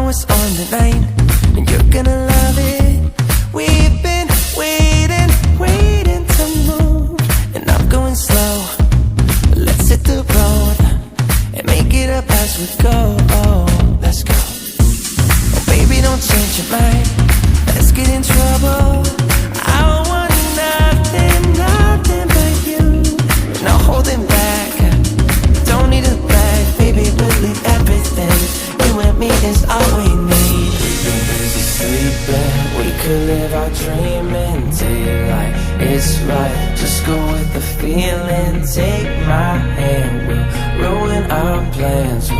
know it's on tonight, and you're gonna love it. We've been waiting to move, and I'm going slow. Let's hit the road and make it up as we go. Let's go. Oh baby, don't change your mind. Let's get in trouble. I want nothing but you. No holding back. Don't need a bag, baby. We'll leave everything. You and me is all we need. We've been busy sleeping. We could live our dream in daylight. It's right. Just go with the feeling. Take my hand. We'll ruin our plans.